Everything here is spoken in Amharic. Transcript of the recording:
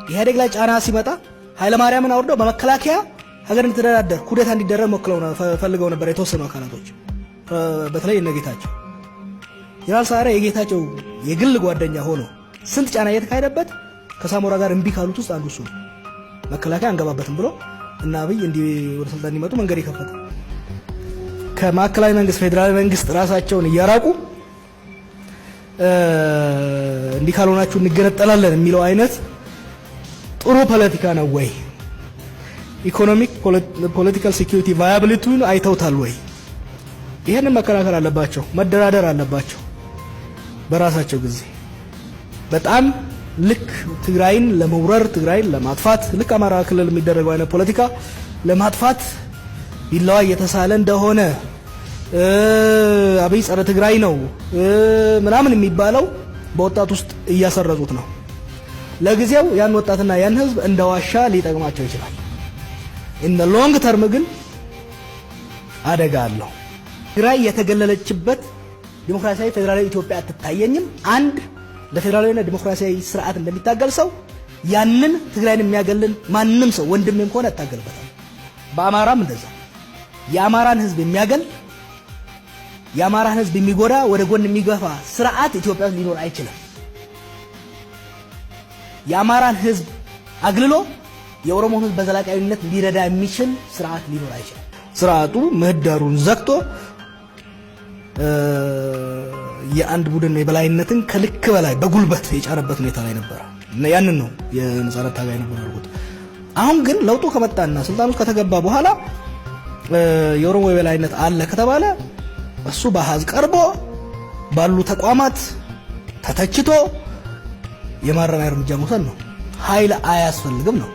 ኢህአዴግ ላይ ጫና ሲመጣ ኃይለ ማርያምን አውርደው በመከላከያ ሀገር እንድትደራደር ኩዴታ እንዲደረግ ፈልገው ነበር የተወሰኑ አካላቶች በተለይ እነ ጌታቸው። ጀነራል ሰዓረ የጌታቸው የግል ጓደኛ ሆኖ ስንት ጫና እየተካሄደበት ከሳሞራ ጋር እምቢ ካሉት ውስጥ አንዱ እሱ ነው። መከላከያ አንገባበትም ብሎ እና አብይ እንዲህ ወደ ስልጣን እንዲመጡ መንገድ ይከፈተ። ከማዕከላዊ መንግስት ፌዴራል መንግስት ራሳቸውን እያራቁ እንዲህ ካልሆናችሁ እንገነጠላለን የሚለው አይነት ጥሩ ፖለቲካ ነው ወይ? ኢኮኖሚክ ፖለቲካል ሴኩሪቲ ቫያቢሊቲውን አይተውታል ወይ? ይሄንን መከራከር አለባቸው፣ መደራደር አለባቸው በራሳቸው ጊዜ። በጣም ልክ ትግራይን ለመውረር ትግራይን ለማጥፋት ልክ አማራ ክልል የሚደረገው አይነት ፖለቲካ ለማጥፋት ቢላዋ እየተሳለ እንደሆነ አብይ ጸረ ትግራይ ነው ምናምን የሚባለው በወጣት ውስጥ እያሰረዙት ነው። ለጊዜው ያን ወጣትና ያን ህዝብ እንደዋሻ ሊጠቅማቸው ይችላል። ኢን ሎንግ ተርም ግን አደጋ አለው። ትግራይ የተገለለችበት ዲሞክራሲያዊ ፌደራላዊ ኢትዮጵያ አትታየኝም። አንድ ለፌደራላዊና ዲሞክራሲያዊ ስርዓት እንደሚታገል ሰው ያንን ትግራይን የሚያገልን ማንም ሰው ወንድሜም ሆነ አታገልበታል። በአማራም እንደዛ የአማራን ህዝብ የሚያገል የአማራን ህዝብ የሚጎዳ ወደ ጎን የሚገፋ ስርዓት ኢትዮጵያ ውስጥ ሊኖር አይችልም። የአማራን ህዝብ አግልሎ የኦሮሞ ህዝብ በዘላቂነት ሊረዳ የሚችል ስርዓት ሊኖር አይችልም። ስርዓቱ ምህዳሩን ዘግቶ የአንድ ቡድን የበላይነትን ከልክ በላይ በጉልበት የጫረበት ሁኔታ ላይ ነበር እና ያንን ነው የነጻነት ታጋይ ነበር ያልኩት። አሁን ግን ለውጡ ከመጣና ስልጣን ውስጥ ከተገባ በኋላ የኦሮሞ የበላይነት አለ ከተባለ እሱ በአሃዝ ቀርቦ ባሉ ተቋማት ተተችቶ የማረሚያ እርምጃ መውሰድ ነው። ኃይል አያስፈልግም ነው።